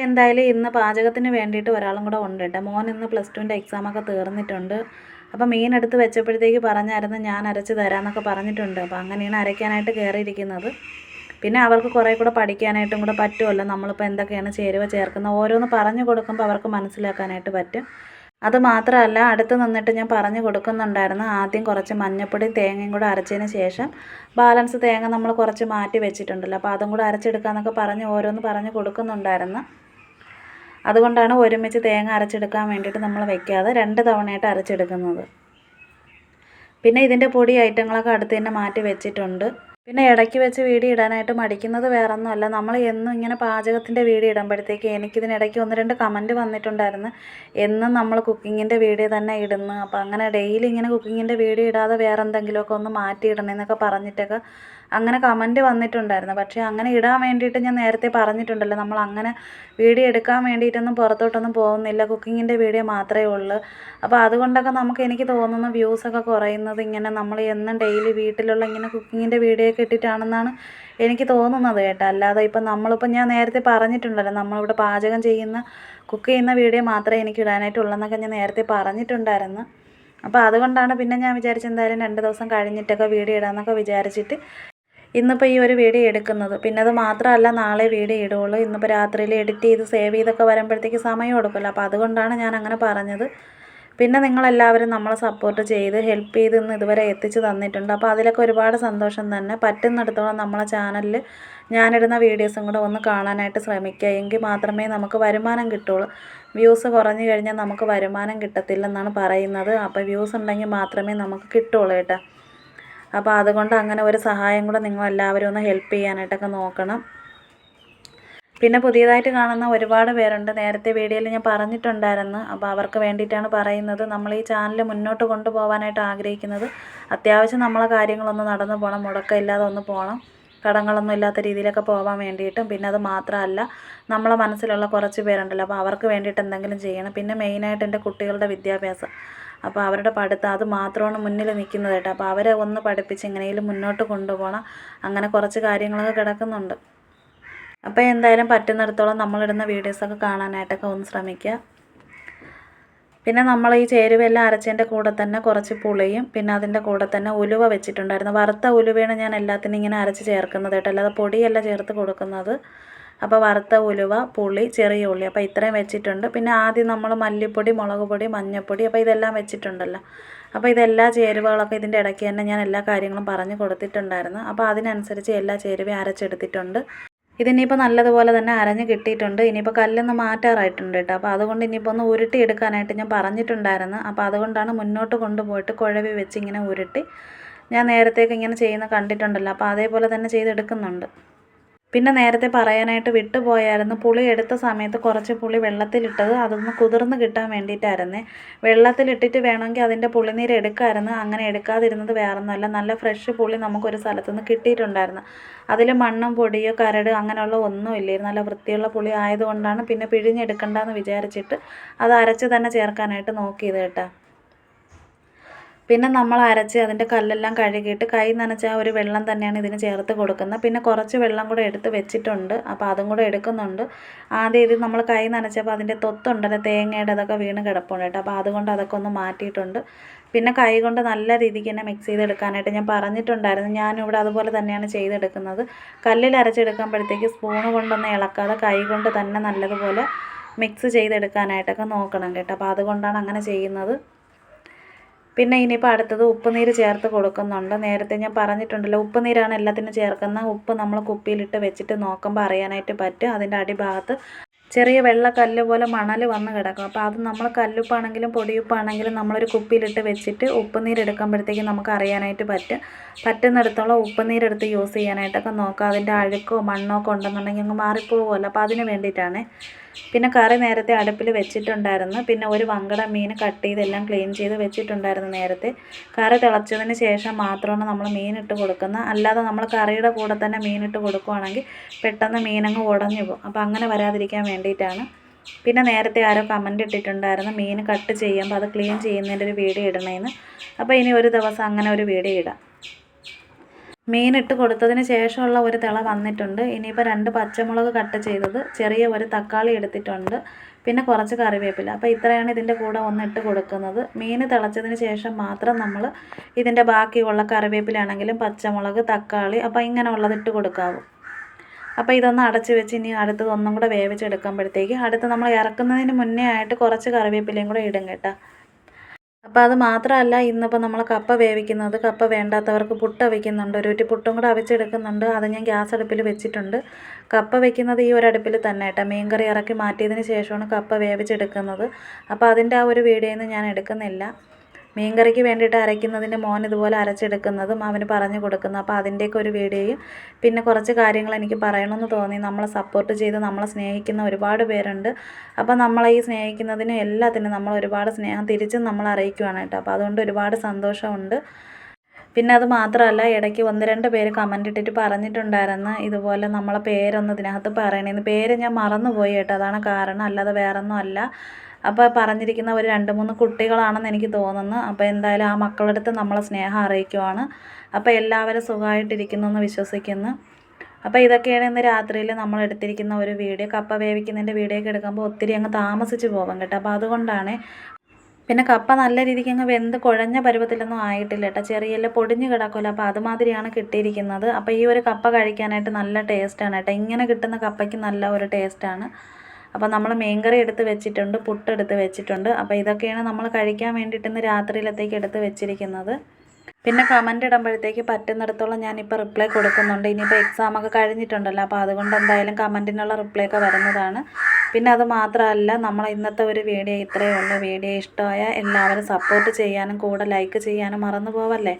എന്തായാലും ഇന്ന് പാചകത്തിന് വേണ്ടിയിട്ട് ഒരാളും കൂടെ ഉണ്ട് കേട്ടോ. മോൻ ഇന്ന് +2ൻ്റെ എക്സാമൊക്കെ തീർന്നിട്ടുണ്ട്. അപ്പോൾ മീൻ എടുത്ത് വെച്ചപ്പോഴത്തേക്ക് പറഞ്ഞായിരുന്നു ഞാൻ അരച്ച് തരാമെന്നൊക്കെ പറഞ്ഞിട്ടുണ്ട്. അപ്പോൾ അങ്ങനെയാണ് അരയ്ക്കാനായിട്ട് കയറിയിരിക്കുന്നത്. പിന്നെ അവർക്ക് കുറേ കൂടെ പഠിക്കാനായിട്ടും കൂടെ പറ്റുമല്ലോ. നമ്മളിപ്പോൾ എന്തൊക്കെയാണ് ചേരുവ ചേർക്കുന്നത് ഓരോന്ന് പറഞ്ഞു കൊടുക്കുമ്പോൾ അവർക്ക് മനസ്സിലാക്കാനായിട്ട് പറ്റും. അത് മാത്രമല്ല അടുത്ത് നിന്നിട്ട് ഞാൻ പറഞ്ഞു കൊടുക്കുന്നുണ്ടായിരുന്നു. ആദ്യം കുറച്ച് മഞ്ഞൾപ്പൊടിയും തേങ്ങയും കൂടെ അരച്ചതിന് ശേഷം ബാലൻസ് തേങ്ങ നമ്മൾ കുറച്ച് മാറ്റി വെച്ചിട്ടുണ്ടല്ലോ, അപ്പോൾ അതും കൂടെ അരച്ചെടുക്കാമെന്നൊക്കെ പറഞ്ഞ് ഓരോന്ന് പറഞ്ഞു കൊടുക്കുന്നുണ്ടായിരുന്നു. അതുകൊണ്ടാണ് ഒരുമിച്ച് തേങ്ങ അരച്ചെടുക്കാൻ വേണ്ടിയിട്ട് നമ്മൾ വയ്ക്കാതെ 2 തവണയായിട്ട് അരച്ചെടുക്കുന്നത്. പിന്നെ ഇതിൻ്റെ പൊടി ഐറ്റങ്ങളൊക്കെ അടുത്ത് തന്നെ മാറ്റി വെച്ചിട്ടുണ്ട്. പിന്നെ ഇടയ്ക്ക് വെച്ച് വീഡിയോ ഇടാനായിട്ട് മടിക്കുന്നത് വേറൊന്നുമല്ല, നമ്മൾ എന്നും ഇങ്ങനെ പാചകത്തിൻ്റെ വീഡിയോ ഇടുമ്പോഴത്തേക്ക് എനിക്കിതിനിടയ്ക്ക് 1-2 കമൻറ്റ് വന്നിട്ടുണ്ടായിരുന്നു, എന്നും നമ്മൾ കുക്കിങ്ങിൻ്റെ വീഡിയോ തന്നെ ഇടുന്നു, അപ്പോൾ അങ്ങനെ ഡെയിലി ഇങ്ങനെ കുക്കിങ്ങിൻ്റെ വീഡിയോ ഇടാതെ വേറെ എന്തെങ്കിലുമൊക്കെ ഒന്ന് മാറ്റിയിടണമെന്നൊക്കെ പറഞ്ഞിട്ടൊക്കെ അങ്ങനെ കമൻറ്റ് വന്നിട്ടുണ്ടായിരുന്നു. പക്ഷേ അങ്ങനെ ഇടാൻ വേണ്ടിയിട്ട് ഞാൻ നേരത്തെ പറഞ്ഞിട്ടുണ്ടല്ലോ, നമ്മൾ അങ്ങനെ വീഡിയോ എടുക്കാൻ വേണ്ടിയിട്ടൊന്നും പുറത്തോട്ടൊന്നും പോകുന്നില്ല, കുക്കിങ്ങിൻ്റെ വീഡിയോ മാത്രമേ ഉള്ളൂ. അപ്പോൾ അതുകൊണ്ടൊക്കെ എനിക്ക് തോന്നുന്നു വ്യൂസൊക്കെ കുറയുന്നത് ഇങ്ങനെ നമ്മൾ എന്നും ഡെയിലി വീട്ടിലുള്ള ഇങ്ങനെ കുക്കിങ്ങിൻ്റെ വീഡിയോ ഒക്കെ ഇട്ടിട്ടാണെന്നാണ് എനിക്ക് തോന്നുന്നത് കേട്ടോ. അല്ലാതെ ഇപ്പം ഞാൻ നേരത്തെ പറഞ്ഞിട്ടുണ്ടല്ലോ, നമ്മളിവിടെ പാചകം കുക്ക് ചെയ്യുന്ന വീഡിയോ മാത്രമേ എനിക്ക് ഇടാനായിട്ടുള്ളെന്നൊക്കെ ഞാൻ നേരത്തെ പറഞ്ഞിട്ടുണ്ടായിരുന്നു. അപ്പോൾ അതുകൊണ്ടാണ് പിന്നെ ഞാൻ വിചാരിച്ചു എന്തായാലും 2 ദിവസം കഴിഞ്ഞിട്ടൊക്കെ വീഡിയോ ഇടാമെന്നൊക്കെ വിചാരിച്ചിട്ട് ഇന്നിപ്പോൾ ഈ ഒരു വീഡിയോ എടുക്കുന്നത്. പിന്നെ അത് മാത്രമല്ല നാളെ വീഡിയോ ഇടുകയുള്ളൂ. ഇന്നിപ്പോൾ രാത്രിയിൽ എഡിറ്റ് ചെയ്ത് സേവ് ചെയ്തൊക്കെ വരുമ്പോഴത്തേക്ക് സമയം എടുക്കുമല്ലോ, അപ്പോൾ അതുകൊണ്ടാണ് ഞാൻ അങ്ങനെ പറഞ്ഞത്. പിന്നെ നിങ്ങളെല്ലാവരും നമ്മളെ സപ്പോർട്ട് ചെയ്ത് ഹെൽപ്പ് ചെയ്ത് ഇന്ന് ഇതുവരെ എത്തിച്ച് തന്നിട്ടുണ്ട്. അപ്പോൾ അതിലൊക്കെ ഒരുപാട് സന്തോഷം തന്നെ. പറ്റുന്നിടത്തോളം നമ്മളെ ചാനലിൽ ഞാനിടുന്ന വീഡിയോസും കൂടെ ഒന്ന് കാണാനായിട്ട് ശ്രമിക്കുക. എങ്കിൽ മാത്രമേ നമുക്ക് വരുമാനം കിട്ടുള്ളൂ. വ്യൂസ് കുറഞ്ഞു കഴിഞ്ഞാൽ നമുക്ക് വരുമാനം കിട്ടത്തില്ലെന്നാണ് പറയുന്നത്. അപ്പോൾ വ്യൂസ് ഉണ്ടെങ്കിൽ മാത്രമേ നമുക്ക് കിട്ടുള്ളൂ കേട്ടോ. അപ്പോൾ അതുകൊണ്ട് അങ്ങനെ ഒരു സഹായം കൂടെ നിങ്ങളെല്ലാവരും ഒന്ന് ഹെൽപ്പ് ചെയ്യാനായിട്ടൊക്കെ നോക്കണം. പിന്നെ പുതിയതായിട്ട് കാണുന്ന ഒരുപാട് പേരുണ്ട്. നേരത്തെ വീഡിയോയിൽ ഞാൻ പറഞ്ഞിട്ടുണ്ടായിരുന്നു. അപ്പോൾ അവർക്ക് വേണ്ടിയിട്ടാണ് പറയുന്നത്. നമ്മൾ ഈ ചാനൽ മുന്നോട്ട് കൊണ്ടുപോകാനായിട്ട് ആഗ്രഹിക്കുന്നത് അത്യാവശ്യം നമ്മളെ കാര്യങ്ങളൊന്ന് നടന്നു പോകണം, മുടക്കമില്ലാതെ ഒന്ന് പോകണം, കടങ്ങളൊന്നും ഇല്ലാത്ത രീതിയിലൊക്കെ പോകാൻ വേണ്ടിയിട്ടും. പിന്നെ അത് മാത്രമല്ല നമ്മളെ മനസ്സിലുള്ള കുറച്ച് പേരുണ്ടല്ലോ, അപ്പോൾ അവർക്ക് വേണ്ടിയിട്ട് എന്തെങ്കിലും ചെയ്യണം. പിന്നെ മെയിനായിട്ട് എൻ്റെ കുട്ടികളുടെ വിദ്യാഭ്യാസം, അപ്പോൾ അവരുടെ പഠിത്തം അത് മാത്രമാണ് മുന്നിൽ നിൽക്കുന്നത് കേട്ടോ. അപ്പോൾ അവരെ ഒന്ന് പഠിപ്പിച്ച് എങ്ങനെയെങ്കിലും മുന്നോട്ട് കൊണ്ടുപോകണം. അങ്ങനെ കുറച്ച് കാര്യങ്ങളൊക്കെ കിടക്കുന്നുണ്ട്. അപ്പോൾ എന്തായാലും പറ്റുന്നിടത്തോളം നമ്മളിടുന്ന വീഡിയോസൊക്കെ കാണാനായിട്ടൊക്കെ ഒന്ന് ശ്രമിക്കുക. പിന്നെ നമ്മൾ ഈ ചേരുവയെല്ലാം അരച്ചതിൻ്റെ കൂടെ തന്നെ കുറച്ച് പുളിയും പിന്നെ അതിൻ്റെ കൂടെ തന്നെ ഉലുവ വെച്ചിട്ടുണ്ടായിരുന്നു. വറുത്ത ഉലുവയാണ് ഞാൻ എല്ലാത്തിനും ഇങ്ങനെ അരച്ച് ചേർക്കുന്നത് കേട്ടോ, അല്ലാതെ പൊടിയല്ല ചേർത്ത് കൊടുക്കുന്നത്. അപ്പോൾ വറുത്ത ഉലുവ, പുളി, ചെറിയ ഉള്ളി, അപ്പോൾ ഇത്രയും വെച്ചിട്ടുണ്ട്. പിന്നെ ആദ്യം നമ്മൾ മല്ലിപ്പൊടി, മുളക് പൊടി, മഞ്ഞൾപ്പൊടി, അപ്പോൾ ഇതെല്ലാം വെച്ചിട്ടുണ്ടല്ലോ. അപ്പോൾ ഇതെല്ലാ ചേരുവകളൊക്കെ ഇതിൻ്റെ ഇടയ്ക്ക് തന്നെ ഞാൻ എല്ലാ കാര്യങ്ങളും പറഞ്ഞു കൊടുത്തിട്ടുണ്ടായിരുന്നു. അപ്പോൾ അതിനനുസരിച്ച് എല്ലാ ചേരുവയും അരച്ചെടുത്തിട്ടുണ്ട്. ഇതിനിപ്പോൾ നല്ലതുപോലെ തന്നെ അരഞ്ഞ് കിട്ടിയിട്ടുണ്ട്. ഇനിയിപ്പോൾ കല്ലൊന്ന് മാറ്റാറായിട്ടുണ്ട് കേട്ടോ. അപ്പോൾ അതുകൊണ്ട് ഇനിയിപ്പോൾ ഒന്ന് ഉരുട്ടി എടുക്കാനായിട്ട് ഞാൻ പറഞ്ഞിട്ടുണ്ടായിരുന്നു. അപ്പോൾ അതുകൊണ്ടാണ് മുന്നോട്ട് കൊണ്ടുപോയിട്ട് കുഴവി വെച്ച് ഇങ്ങനെ ഉരുട്ടി ഞാൻ നേരത്തേക്ക് ഇങ്ങനെ ചെയ്യുന്ന കണ്ടിട്ടുണ്ടല്ലോ, അപ്പോൾ അതേപോലെ തന്നെ ചെയ്തെടുക്കുന്നുണ്ട്. പിന്നെ നേരത്തെ പറയാനായിട്ട് വിട്ടുപോയായിരുന്നു, പുളി എടുത്ത സമയത്ത് കുറച്ച് പുളി വെള്ളത്തിലിട്ടത് അതൊന്ന് കുതിർന്ന് കിട്ടാൻ വേണ്ടിയിട്ടായിരുന്നേ. വെള്ളത്തിലിട്ടിട്ട് വേണമെങ്കിൽ അതിൻ്റെ പുളിനീര് എടുക്കാമായിരുന്നു. അങ്ങനെ എടുക്കാതിരുന്നത് വേറൊന്നുമല്ല, നല്ല ഫ്രഷ് പുളി നമുക്കൊരു സ്ഥലത്തുനിന്ന് കിട്ടിയിട്ടുണ്ടായിരുന്നു. അതിൽ മണ്ണും പൊടിയോ കരട് അങ്ങനെയുള്ള ഒന്നും ഇല്ലായിരുന്നു. നല്ല വൃത്തിയുള്ള പുളി ആയതുകൊണ്ടാണ് പിന്നെ പിഴിഞ്ഞെടുക്കണ്ടെന്ന് വിചാരിച്ചിട്ട് അത് അരച്ച് തന്നെ ചേർക്കാനായിട്ട് നോക്കിയത് കേട്ടോ. പിന്നെ നമ്മൾ അരച്ച് അതിൻ്റെ കല്ലെല്ലാം കഴുകിയിട്ട് കൈ നനച്ച ആ ഒരു വെള്ളം തന്നെയാണ് ഇതിന് ചേർത്ത് കൊടുക്കുന്നത്. പിന്നെ കുറച്ച് വെള്ളം കൂടെ എടുത്ത് വെച്ചിട്ടുണ്ട്, അപ്പോൾ അതും കൂടെ എടുക്കുന്നുണ്ട്. ആദ്യം ഇത് നമ്മൾ കൈ നനച്ചപ്പോൾ അതിൻ്റെ തൊത്തുണ്ടല്ലോ തേങ്ങയുടെ അതൊക്കെ വീണ് കിടപ്പുണ്ട് കേട്ടോ, അപ്പോൾ അതുകൊണ്ട് അതൊക്കെ ഒന്ന് മാറ്റിയിട്ടുണ്ട്. പിന്നെ കൈ കൊണ്ട് നല്ല രീതിക്ക് തന്നെ മിക്സ് ചെയ്തെടുക്കാനായിട്ട് ഞാൻ പറഞ്ഞിട്ടുണ്ടായിരുന്നു. ഞാനിവിടെ അതുപോലെ തന്നെയാണ് ചെയ്തെടുക്കുന്നത്. കല്ലിൽ അരച്ചെടുക്കുമ്പോഴത്തേക്ക് സ്പൂണ് കൊണ്ടൊന്നും ഇളക്കാതെ കൈ കൊണ്ട് തന്നെ നല്ലതുപോലെ മിക്സ് ചെയ്തെടുക്കാനായിട്ടൊക്കെ നോക്കണം കേട്ടോ. അപ്പോൾ അതുകൊണ്ടാണ് അങ്ങനെ ചെയ്യുന്നത്. പിന്നെ ഇനിയിപ്പോൾ അടുത്തത് ഉപ്പുനീര് ചേർത്ത് കൊടുക്കുന്നുണ്ട്. നേരത്തെ ഞാൻ പറഞ്ഞിട്ടുണ്ടല്ലോ, ഉപ്പുനീരാണ് എല്ലാത്തിനും ചേർക്കുന്നത്. ഉപ്പ് നമ്മൾ കുപ്പിയിലിട്ട് വെച്ചിട്ട് നോക്കുമ്പോൾ അറിയാനായിട്ട് പറ്റും. അതിൻ്റെ അടിഭാഗത്ത് ചെറിയ വെള്ളക്കല്ല് പോലെ മണൽ വന്ന് കിടക്കും. അപ്പോൾ അത് നമ്മൾ കല്ലുപ്പാണെങ്കിലും പൊടിയുപ്പാണെങ്കിലും നമ്മളൊരു കുപ്പിയിലിട്ട് വെച്ചിട്ട് ഉപ്പുനീരെടുക്കുമ്പോഴത്തേക്കും നമുക്ക് അറിയാനായിട്ട് പറ്റുന്നിടത്തോളം ഉപ്പുനീരെടുത്ത് യൂസ് ചെയ്യാനായിട്ടൊക്കെ നോക്കുക. അതിൻ്റെ അഴുക്കോ മണ്ണോ ഒക്കെ ഉണ്ടെന്നുണ്ടെങ്കിൽ അങ്ങ് മാറിപ്പോകുമല്ലോ, അപ്പോൾ അതിന് വേണ്ടിയിട്ടാണ്. പിന്നെ കറി നേരത്തെ അടുപ്പിൽ വെച്ചിട്ടുണ്ടായിരുന്നു. പിന്നെ ഒരു വങ്കട മീൻ കട്ട് ചെയ്തെല്ലാം ക്ലീൻ ചെയ്ത് വെച്ചിട്ടുണ്ടായിരുന്നു നേരത്തെ. കറി തിളച്ചതിന് ശേഷം മാത്രമാണ് നമ്മൾ മീനിട്ട് കൊടുക്കുന്നത്. അല്ലാതെ നമ്മൾ കറിയുടെ കൂടെ തന്നെ മീനിട്ട് കൊടുക്കുകയാണെങ്കിൽ പെട്ടെന്ന് മീനങ്ങ് ഉടഞ്ഞു പോകും. അപ്പോൾ അങ്ങനെ വരാതിരിക്കാൻ വേണ്ടിയിട്ടാണ്. പിന്നെ നേരത്തെ ആരോ കമൻറ്റ് ഇട്ടിട്ടുണ്ടായിരുന്നു മീൻ കട്ട് ചെയ്യുമ്പോൾ അത് ക്ലീൻ ചെയ്യുന്നതിൻ്റെ ഒരു വീഡിയോ ഇടണമെന്ന്. അപ്പോൾ ഇനി ഒരു ദിവസം അങ്ങനെ ഒരു വീഡിയോ ഇടാം. മീൻ ഇട്ട് കൊടുത്തതിന് ശേഷമുള്ള ഒരു തിള വന്നിട്ടുണ്ട്. ഇനിയിപ്പോൾ 2 പച്ചമുളക് കട്ട് ചെയ്തത്, ചെറിയ ഒരു തക്കാളി എടുത്തിട്ടുണ്ട്, പിന്നെ കുറച്ച് കറിവേപ്പില. അപ്പോൾ ഇത്രയാണ് ഇതിൻ്റെ കൂടെ ഇട്ട് കൊടുക്കുന്നത്. മീൻ തിളച്ചതിന് ശേഷം മാത്രം നമ്മൾ ഇതിൻ്റെ ബാക്കിയുള്ള കറിവേപ്പിലാണെങ്കിലും പച്ചമുളക്, തക്കാളി അപ്പോൾ ഇങ്ങനെയുള്ളത് ഇട്ട് കൊടുക്കാവൂ. അപ്പോൾ ഇതൊന്ന് അടച്ച് വെച്ച് ഇനി അടുത്തത് ഒന്നും കൂടെ വേവിച്ചെടുക്കുമ്പോഴത്തേക്ക് അടുത്ത് നമ്മൾ ഇറക്കുന്നതിന് മുന്നേ ആയിട്ട് കുറച്ച് കറിവേപ്പിലയും കൂടെ ഇടും കേട്ടോ. അപ്പോൾ അത് മാത്രമല്ല, ഇന്നിപ്പോൾ നമ്മൾ കപ്പ വേവിക്കുന്നത്, കപ്പ വേണ്ടാത്തവർക്ക് പുട്ട് അവിക്കുന്നുണ്ട്, ഒരു കുറ്റി പുട്ടും കൂടെ അവിച്ചെടുക്കുന്നുണ്ട്. അത് ഞാൻ ഗ്യാസ് അടുപ്പിൽ വെച്ചിട്ടുണ്ട്. കപ്പ വെക്കുന്നത് ഈ ഒരു അടുപ്പിൽ തന്നെ കേട്ടോ. മീൻകറി ഇറക്കി മാറ്റിയതിന് ശേഷമാണ് കപ്പ വേവിച്ചെടുക്കുന്നത്. അപ്പോൾ അതിൻ്റെ ആ ഒരു വീഡിയോയൊന്നും ഞാൻ എടുക്കുന്നില്ല. മീൻകറിക്ക് വേണ്ടിയിട്ട് അരയ്ക്കുന്നതിൻ്റെ മോൻ ഇതുപോലെ അരച്ചെടുക്കുന്നതും അവന് പറഞ്ഞു കൊടുക്കുന്നു. അപ്പോൾ അതിൻ്റെയൊക്കെ ഒരു വീഡിയോയും പിന്നെ കുറച്ച് കാര്യങ്ങൾ എനിക്ക് പറയണമെന്ന് തോന്നി. നമ്മളെ സപ്പോർട്ട് ചെയ്ത് നമ്മളെ സ്നേഹിക്കുന്ന ഒരുപാട് പേരുണ്ട്. അപ്പോൾ നമ്മളെ ഈ സ്നേഹിക്കുന്നതിനും എല്ലാത്തിനും നമ്മൾ ഒരുപാട് സ്നേഹം തിരിച്ചും നമ്മൾ അറിയിക്കുകയാണ് കേട്ടോ. അപ്പോൾ അതുകൊണ്ട് ഒരുപാട് സന്തോഷമുണ്ട്. പിന്നെ അത് മാത്രമല്ല, ഇടയ്ക്ക് 1-2 പേര് കമൻ്റ് ഇട്ടിട്ട് പറഞ്ഞിട്ടുണ്ടായിരുന്നു ഇതുപോലെ നമ്മളെ പേരൊന്ന് ഇതിനകത്ത് പറയണേന്ന്. പേര് ഞാൻ മറന്നുപോയി കേട്ടോ, അതാണ് കാരണം, അല്ലാതെ വേറൊന്നും അല്ല. അപ്പോൾ പറഞ്ഞിരിക്കുന്ന ഒരു 2-3 കുട്ടികളാണെന്ന് എനിക്ക് തോന്നുന്നു. അപ്പോൾ എന്തായാലും ആ മക്കളുടെ അടുത്ത് നമ്മളെ സ്നേഹം അറിയിക്കുവാണ്. അപ്പോൾ എല്ലാവരും സുഖമായിട്ടിരിക്കുന്നു എന്ന് വിശ്വസിക്കുന്നു. അപ്പോൾ ഇതൊക്കെയാണ് ഇന്ന് രാത്രിയിൽ നമ്മൾ എടുത്തിരിക്കുന്ന ഒരു വീഡിയോ. കപ്പ വേവിക്കുന്നതിൻ്റെ വീഡിയോ ഒക്കെ എടുക്കുമ്പോൾ ഒത്തിരി അങ്ങ് താമസിച്ച് പോകും കേട്ടോ. അപ്പോൾ അതുകൊണ്ടാണ്. പിന്നെ കപ്പ നല്ല രീതിക്ക് അങ്ങ് വെന്ത് കുഴഞ്ഞ പരുവത്തിലൊന്നും ആയിട്ടില്ല കേട്ടോ. ചെറിയല്ല പൊടിഞ്ഞ് കിടക്കുമല്ലോ, അപ്പോൾ അതുമാതിരിയാണ് കിട്ടിയിരിക്കുന്നത്. അപ്പോൾ ഈ ഒരു കപ്പ കഴിക്കാനായിട്ട് നല്ല ടേസ്റ്റാണ് കേട്ടോ. ഇങ്ങനെ കിട്ടുന്ന കപ്പയ്ക്ക് നല്ല ഒരു ടേസ്റ്റാണ്. അപ്പോൾ നമ്മൾ മീൻകറി എടുത്ത് വെച്ചിട്ടുണ്ട്, പുട്ടെടുത്ത് വെച്ചിട്ടുണ്ട്. അപ്പോൾ ഇതൊക്കെയാണ് നമ്മൾ കഴിക്കാൻ വേണ്ടിയിട്ട് ഇന്ന് രാത്രിയിലത്തേക്ക് എടുത്ത് വെച്ചിരിക്കുന്നത്. പിന്നെ കമൻ്റ് ഇടുമ്പോഴത്തേക്ക് പറ്റുന്നിടത്തോളം ഞാനിപ്പോൾ റിപ്ലൈ കൊടുക്കുന്നുണ്ട്. ഇനിയിപ്പോൾ എക്സാമൊക്കെ കഴിഞ്ഞിട്ടുണ്ടല്ലോ, അപ്പോൾ അതുകൊണ്ട് എന്തായാലും കമൻറ്റിനുള്ള റിപ്ലൈ ഒക്കെ വരുന്നതാണ്. പിന്നെ അത് മാത്രമല്ല, നമ്മൾ ഇന്നത്തെ ഒരു വീഡിയോ ഇത്രയേ ഉള്ളൂ. വീഡിയോ ഇഷ്ടമായ എല്ലാവരും സപ്പോർട്ട് ചെയ്യാനും കൂടെ ലൈക്ക് ചെയ്യാനും മറന്നു പോവല്ലേ.